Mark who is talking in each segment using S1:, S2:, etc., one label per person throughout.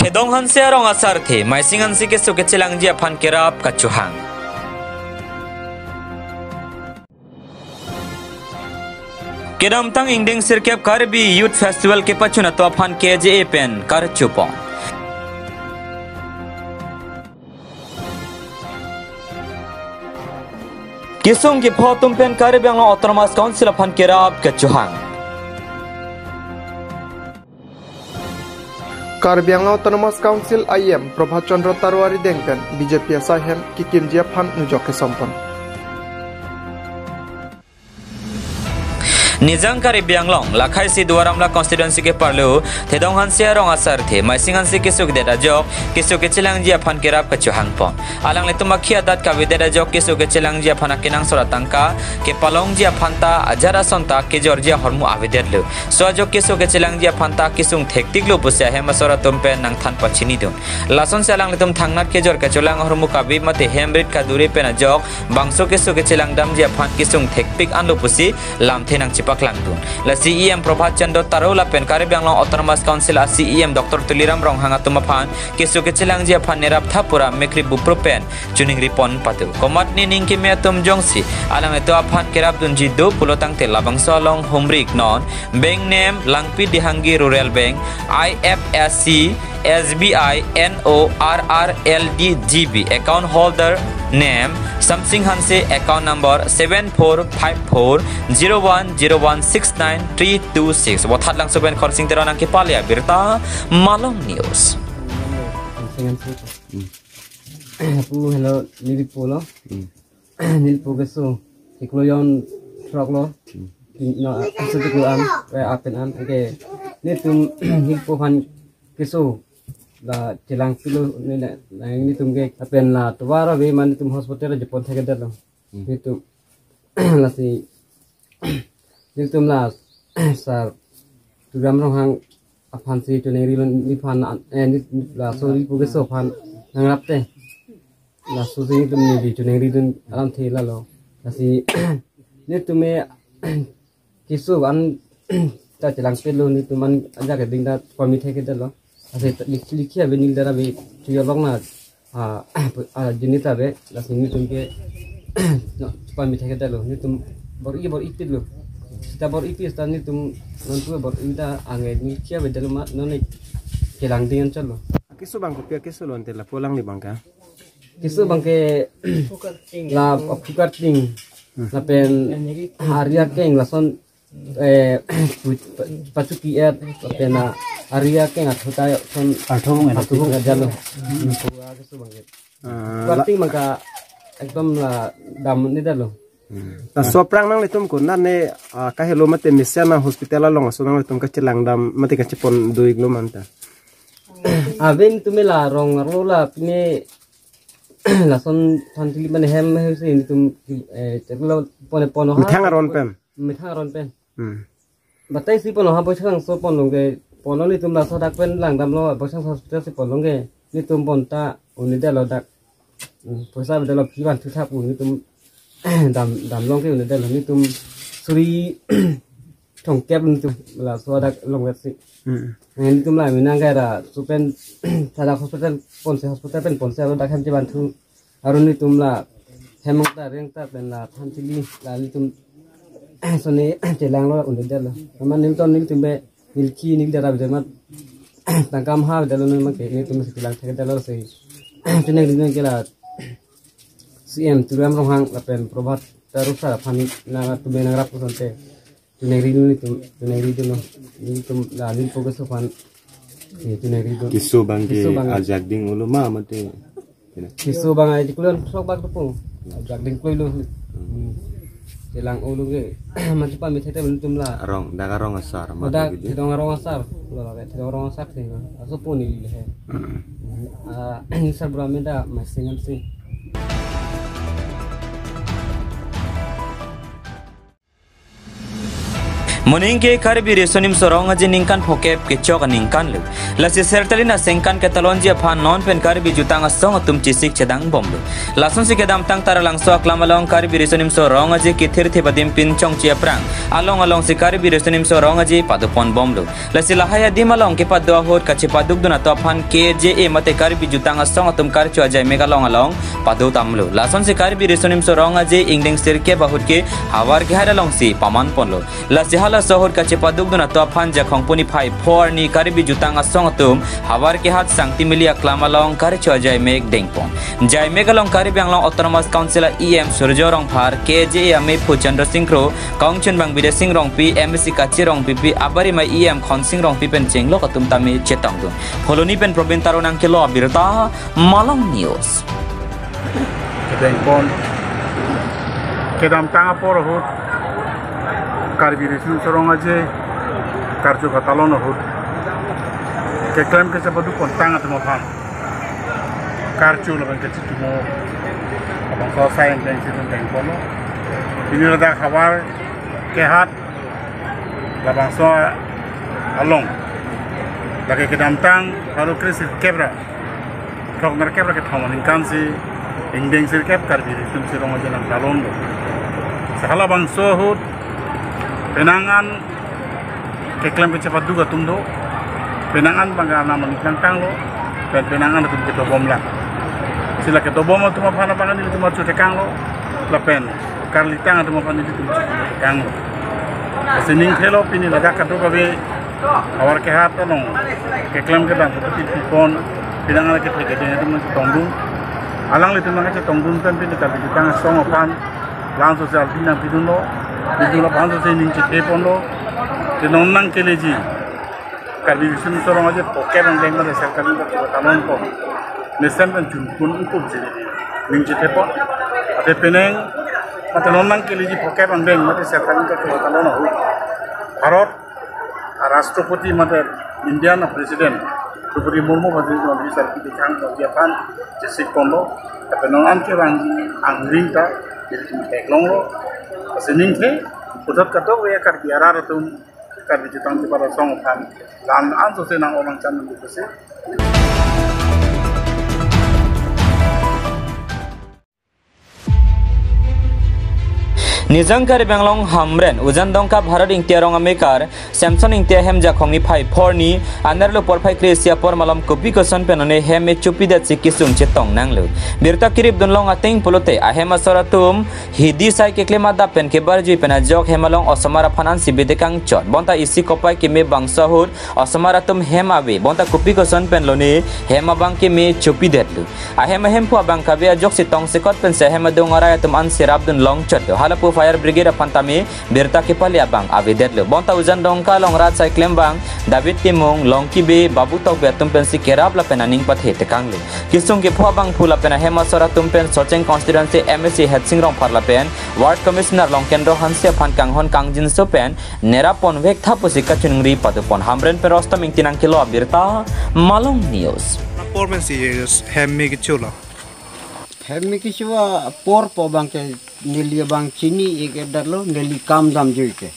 S1: Thedong hanse rong asar the maising hansi ke suke chilang jia phan kerap kachuhang. Kedam tang ingding sirkep Karbi Youth Festival ke pachuna to phan KJA pen kar chupon. Kisung ki photum pen Karbi ang Autonomous Council phan kerap kachuhang.
S2: Karbi Anglong Autonomous Council IM Prabhat Chandra Tarwari Dengpen BJP Asahem Kikin Jia Phan Nujoke Sampon
S1: Nizang Karbi Anglong lakhai si Duaramla constituency ke parlu Thedong hansia rong asar the maising hansi ke suk de dajok ke suk ke chilang jia phan kerap kachuhang pon alang letu makhia dat ka vide dajok ke suk ke chilang jia phan akinang soratangka ke palong jia phanta ajara sonta ke jorjia hormu avedetlu swajok ke suk ke chilang jia phanta kisung thektik lu pusya hema soratum pen nang than pachini dun lason salang letum thangnat ke jor ka chulang hormu kabi mate hemrit ka dure pen ajok bangso ke suk ke chilang dam jia phan kisung thekpik anlu pusi lam thenang paklang dun la CEM Prabhat Chandra Tarola pen Karbi Anglong Autonomous Council CEM Dr. Tuliram rong hanga tumaphan kisu ke chilang jia phan nerap thapura mekri bupropen chuning ripon patu komat ni ning ki metum jongsi alang eto aphan kerap dun jidu pulotang te labang solong humrik non bank name langpi dihangi rural bank IFSC SBI NORRLDGB account holder name Samsing Hanse account number 745401016932 wathat lang suben khorsing tera nang kipalia birta Malong News.
S3: Hello nilipolo nilipogeso ikloyon troglo no asudikuan apenan ke nitum nilpohan keso la chilang pilo ni tumge apen la tawara be man tum hospital jepon theke dalo nitum la si nitum la sar turam rohang aphan si tuneri ni phan ni la sori puge so phan nangrapte la susi tum ni tuneri dun alam the la lo la si nitume kisu an ta chilang pilo ni tuman aja ke dingda komi theke dalo Asal likhia benil dara be tuyolong na jenita be la sini tumke pan mitha kita lo ni tum bor ipit lo kita bor ipit sta ni tum nantu bor inta ange likhia be dalam none kelang dengan chalo
S4: kisu bang kopia kisu lo ante la pulang ni bangka
S3: kisu bangke la pukat ting la pen haria keng la son pacuki pena Arya ke ngatuta son arthong jalo puga ke subangge parting maka ekdom la dam ni dalo
S4: ta soprang nang letum ko nanne ka helo mate misana hospital long so nang letum ka chilang dam mate ka chipon duig lo manta
S3: aben tumela rong rola pine la son thantili mane hem se ni tum teklo pone pono ha
S4: mithangaron pen
S3: batai si pono ha bochang so pono ge pono ni tum la sodak pen lang dam lo bochang hospital si pono ge ni tum bonta uni de lo dak poisa de lo piwan thu thap uni tum dam long ke uni de lo ni tum suri thong kep ni tum la sodak long wet si ni tum la minang ga ra supen thada hospital ponse hospital pen ponse lo dak ham jiban thu arun ni tum la hemang ta reng ta pen la thantili la ni tum sone chelang lo uni de lo man nim ton ni tum be Milki ni dara bejamat tangkam ha dalo no ke ni tum silang theke dalo sei tune ni ke la CM turam rohang lapen Prabhat tarusa phani na tu be nagra pusante tune ri ni tum ni tum la ni fokus phan tune ri
S4: kisu bangke ajak ding ulama mate
S3: kisu bang ai kulon sok bag tu ajak ding kulo Jelang ulu ge macam pamit kita belum tumla
S4: rong daga rong asar
S3: ada dong rong asar lo ga dong rong asar sih aso puni le ini sar brameda masing sih
S1: Muning ke karbi resonim sorong aje ningkan phokep ke chok ningkan lu. Lasi sertalina sengkan ke talonjia phan non pen karbi jutang asong tum chisik chedang bom lu. Lason si kedam tang tara langso aklamalong karbi resonim sorong aje ke thir the badim pin chong chia prang. Along si karbi resonim sorong aje padupon bom lu. Lasi lahaya dimalong ke padua hot kache paduk duna to phan ke je e mate karbi jutang asong tum kar chu ajai megalong along padu tamlu. Lason si karbi resonim sorong aje ingding sirke bahut ke hawar ke hadalong si paman pon lu. Lasi hala sohor kache paduk duna to phan ja khongpuni phai for ni karbi jutang asong tum hawar ke hat sangti milia klamalong kar chu ajai meg dengpon. Jai megalong karbi anglong autonomous council em surjorong phar ke je ame phu chandra singro kongchen bang bide singrong pi mc kachirong pp abari mai em khon singrong pi pen chenglo katum tami chetong dun holoni pen probin taronang kilo abirta Malang News
S5: Dengpon kedam tanga por hut karbi resun sorong aje karjo katalon hut ke klaim ke sabadu kontanga temo phan karjo laban ke timo abang so sain deng situ dengpon ini rada khabar ke hat labang so along lagi kedam tang baru krisis kebra kok merkebra ke thomanin kansi ingdeng sirkep karbi resun sorong aje nang talon do sahala bang so hut penangan ke klaim ke cepat juga tumdo penangan bangga nama nikang tang lo dan penangan itu kita bom lah sila kita bom tu apa apa ni itu macam tekang lo lapen karli tang itu apa ni itu tekang lo sening kelo pini laga kado kabe awar ke hat nong ke klaim ke dan seperti pon penangan ke tegede itu macam tongdung alang itu macam tongdung kan pini tapi kita song apan langsung sosial bina pidun lo Bidula bantu saya ning cite pondo, tenong nang keleji. Kali bisun sorong aja poker yang dengar dasar kali kita talon po. Nesen kan jumpun ikut jadi ning cite po. Ada peneng, mata nong keleji poker yang dengar dasar kali kita talon ho. Bharat, Rashtrapati mata India na presiden. Dupuri Murmu bagi orang besar kita kan Japan, Jessica pondo. Tapi nong an kerangi angling ta, jadi teklong lo. Sening ke pusat kato ya karbi arar tu karbi jutang di pada song kan lan anto senang orang canan itu sih Nizang kar benglong hamren ujan dongka bharat ingtia rong amekar Samsung ingtia hemja khongni phai forni anarlo por phai kresia por malam kopi koson penone heme chupi da chikisung chetong nanglo birta kirip dunlong ateng polote ahema soratum hidi sai ke klema da pen ke barji pena jok hemalong osomara phanan sibedekang chot bonta isi kopai ke me bangsa hur osomara tum hema be bonta kopi koson pen lone hema bang ke me chupi detlu ahema hempu abang kabe jok sitong sekot pen se hema dongara tum an sirab dun long chot halapu fire brigade apantami berta ke pali abang avidet le bonta ujan dongka long rat sai klem bang David Timong longki be babu tok betum pensi kerab la penaning pathe tekang le kisung ke phwa bang phula pena hema sora tumpen socheng constituency MSC hedsing rong parla pen ward commissioner longkendro hansia phan kanghon kangjin so pen nerapon vek thapusi kachungri padupon hamren pe rostam ingtinang kilo abirta Malang News
S6: performance is hemme kichula
S7: Hemi kiswa por po bang ke nili bang chini ike darlo nili kam dam juike.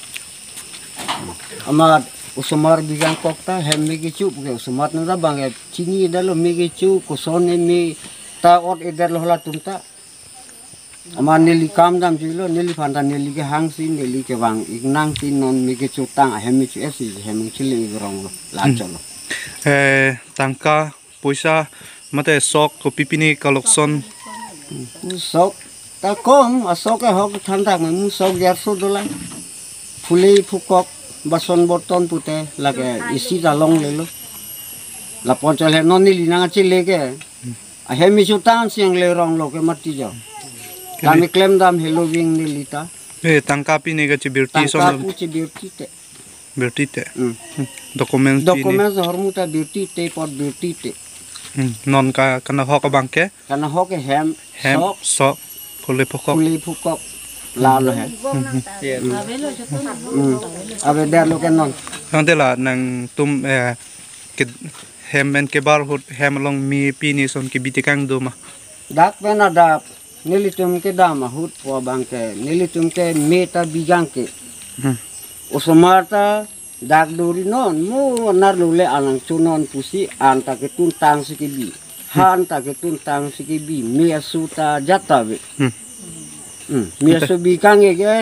S7: Amat usumar bigang kokta hemi kichu ke usumar nanda bang chini darlo mi kichu kusone mi ta ot darlo hala tunta. Amat nili kam dam juilo nili panta nili ke hangsi nili ke bang ignang tin non mi kichu tang hemi chu esi hemi chili igrong lo lacholo.
S6: Tangka poisa mate sok ko pipini kalokson
S7: Musok, takom, asok hok thandak me musok $150. Fulei fukok, bason borton pute, lage isi dalong lelo. La ponchol he noni linang chile ke. Ahe mi chutan siang le rong lo ke mati jo. Kami klaim dam hello wing nilita.
S6: Tangka pini ke cibirti son.
S7: Tangka pu cibirti te.
S6: Birti te. Documents
S7: hormuta birti te pot birti te.
S6: Non ka kana hok bangke.
S7: Kana hok hem
S6: sok fulei
S7: fukok. Lalo he. Abe der lo ke non.
S6: Nantela nang tum ke hemen ke bar hut hemalong mi pini son ke bitikang doma.
S7: Dak pena dap nilitum ke dama hut po bangke nilitum ke meta bigang ke Usamarta dak duri non mu nar lule alang cunon pusi anta ketun tang sikibi han ta ketun tang sikibi mia suta jatabe mia subi kange ke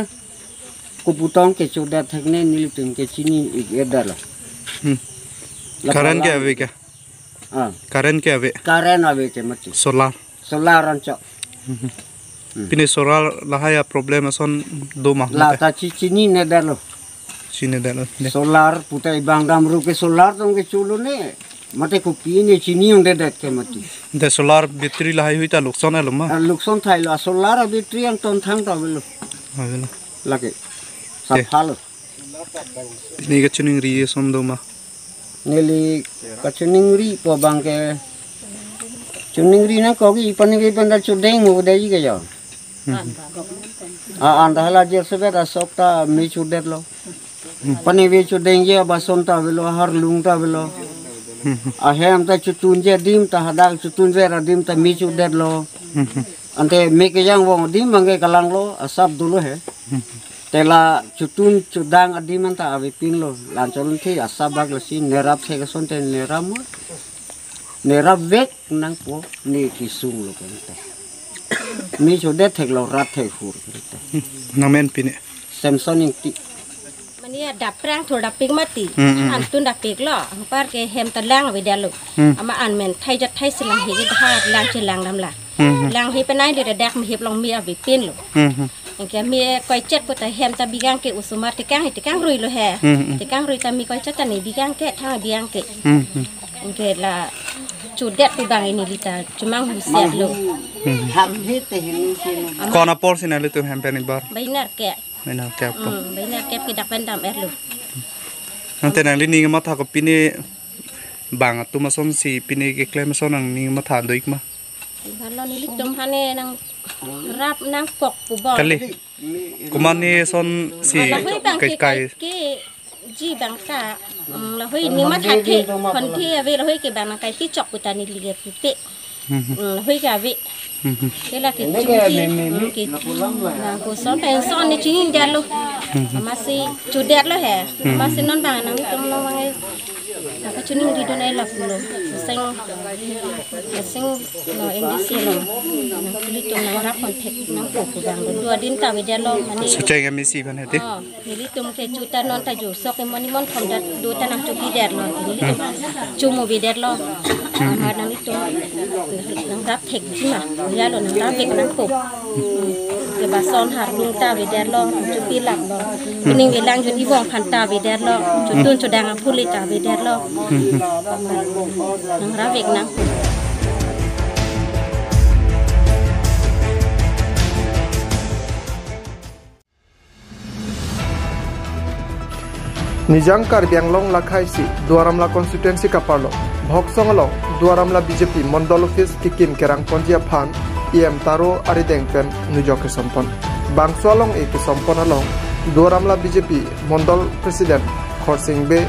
S7: kuputong ke sudah thakne nilitung ke sini igedala
S6: Karen ke ave ke Karen ke ave
S7: karen ave ke mati
S6: solar
S7: ranco
S6: pini solar lahaya problem son do mah
S7: la ta cini nedalo
S6: sini dalo
S7: solar putai bang damru ke solar tong ke chulu ne mate ko pini chini unde det ke mati
S6: de solar battery lahai huita lukson aluma
S7: lukson thailo solar battery ang ton thang ta belo lage saphalo
S6: ni ke chuning ri son do mah
S7: neli kachuning ri po bang ke chuning ri na ko gi pani ge panda chudeng mo dai ge yo anda hala jer sebeta sokta mi chudet lo pani ve chudeng ye bason ta belo har lung ta belo hem ta chutun je dim ta hadak chutun je ra dim ta mi chudet lo ante me ke yang wong dim mangai kalang lo asap dulu he tela chutun chudang adim anta ave pin lo lancholun thi asap bag lo si nerap the son te neram nerap vek nang po ni kisung lo kente mi chudet thek lo rat thek hur kente
S6: namen pine
S7: samsung ti
S8: Mania daprang thor dapik mati antun dapik lo par ke hem talang we dalu ama an men thai jat thai silang hi ha lang chilang dam la lang hi penai de dak mi hip long mi ave pin lo ke mi koi chet ko ta hem ta bigang ke usumar te kang rui lo he te kang rui ta mi koi chet ta ni bigang ke thang bigang ke ke la chudet pi bang ini lita cumang husiat lo
S7: ham hi te hin sin
S6: kona por sinale tu hem peni bar
S8: bainar ke
S6: Mena kep po.
S8: Bainar kep ke dak pendam erlo.
S6: Nanti nang lini ngi mata ko pini bang tu mason si pini ke klaim mason nang ni mata doik ma.
S8: Kalau ni tum hane nang rap nang kok pubon.
S6: Kali. Kumani son si kai
S8: ke ji bang ta la hoi ni mata ke kon thi ave la hoi ke bang kai ti chok putani lige pupe. La hoi ka ave. Cái là cái cô son pen son này chính đẹp luôn, mà si chủ đẹp luôn hả, mà si non vàng nắng trong nó vàng là cái chuyện đi đâu này là phụ luôn, sinh nó em đi xe luôn, nó cứ đi trong nắng rap còn thẹt nắng cổ của vàng rồi đinh tàu về đẹp luôn, mà này,
S6: chơi cái Messi bên này
S8: đi đi trong cái chủ ta non ta chủ sok cái moni mon không đặt đôi ta nằm trong đẹp luôn, đi chung một về đẹp luôn, mà nắng đi trong nắng rap thẹt chứ mà. Ya lo nang rabik nang ko ke bason har lung ta we der lo chu pi lak lo ning we lang jun i wong phan ta we der lo chu tun chu dang phuli ta we der lo nang rabik nang ko
S2: Nijang Karbianglong Lakhai si Duaramla constituency kaparlo Bhoksongalong Duaramla BJP Mondol Office Kikin Kerang Ponjia Phan IM Taro Aridengpen Nujoke Sompon Bangsualong Eke Sompon along Duaramla BJP Mondol President Khorsing Be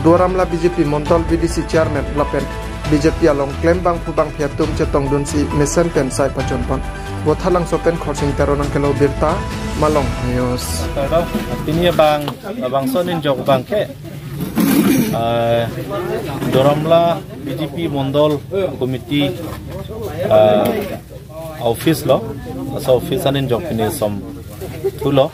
S2: Duaramla BJP Mondol VDC Chairman Lapen BJP along Klem Bang Pubang Phiatum Chetong Dunsi Mesen Pen Sai Pachonpon Bothalang Sopen Khorsing Taro Nang Kelo Birta Malong News
S9: Ini bang sonin jog bang ke Duaramla BJP Mondol Committee office lo asa office anin jog ini som tulo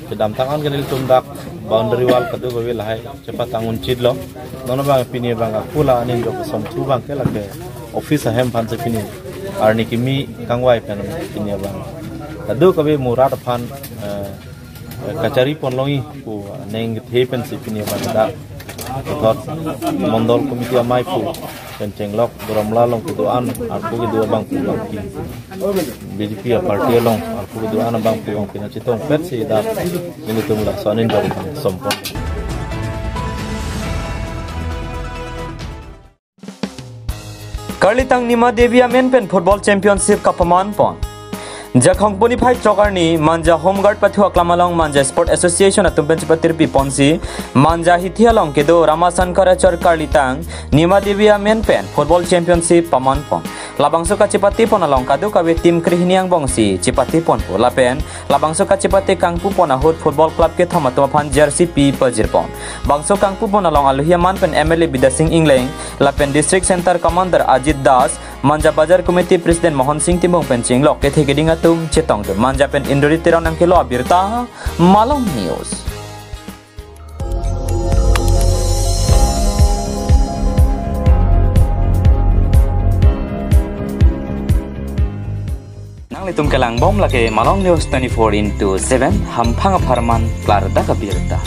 S9: kedam tangan kanil tundak boundary wall kadu bawi lahai cepat tangun chid lo nono bang pini bang akula anin jog som tu bang ke lage office hem pan se pini arni kimi kangwai pen pini bang kadu kabe murad pan kachari ponlongi ku neng thepen se pini bang da thot Mondol Committee amai pu penceng lok Duaramla long kuduan aku kedua bang pu bang ki BJP parti long aku keduaan bang pu bang pina citong pet si da ini tum lah sonin jog sompon
S1: Karlitang Nima Devi Amen Pen Football Championship Kapaman Pon Jakhong Bonify Chokarni Manja Homeguard Pathu Aklamalong Manja Sport Association Atumpen Patirpi Ponsi Manja Hithialong Kedo Ramasan Karachar Karlitang Nima Devi Amen Pen Football Championship Paman Pon Labang suka cipati pon along kadu kawe tim krihniang bongsi cipati pon po lapen labang suka cipati kangpu pon ahut football club ke thomatuma phan jersey pi pajir pon bangso kangpu pon along aluhiaman pen MLA Bidasing Ingleng lapen district center commander Ajit Das Manja Bazar Committee President Mohon Singh Timbong Pencing lok ke thege dingatung cetong de manja pen Indori Tirau nang kilo abirta Malam News. Litum kelang bom lagi Malong News 24/7 ham phang pharman klar da kabirta.